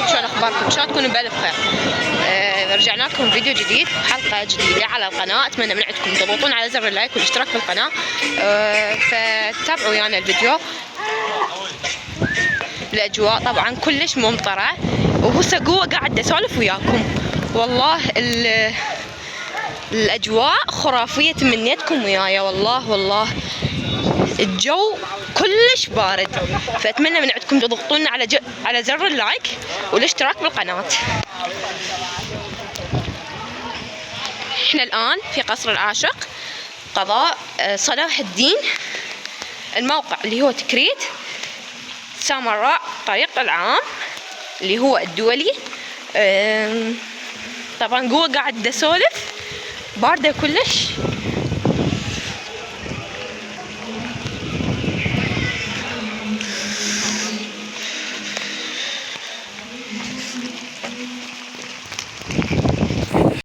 شلون اخباركم؟ ان شاء الله تكونوا بألف خير. رجعنا لكم فيديو جديد، حلقه جديده على القناه. اتمنى من عندكم تضغطون على زر اللايك والاشتراك في القناه. فتابعوا ويانا الفيديو. الاجواء طبعا كلش ممطره، وهسه قوه قاعد اسولف وياكم. والله الاجواء خرافيه، تمنيتكم وياي. والله الجو كلش بارد، فاتمنى من عندكم تضغطون على زر اللايك والاشتراك بالقناه. احنا الان في قصر العاشق قضاء صلاح الدين، الموقع اللي هو تكريت سامراء طريق العام اللي هو الدولي. طبعا قوة قاعد اسولف، باردة كلش.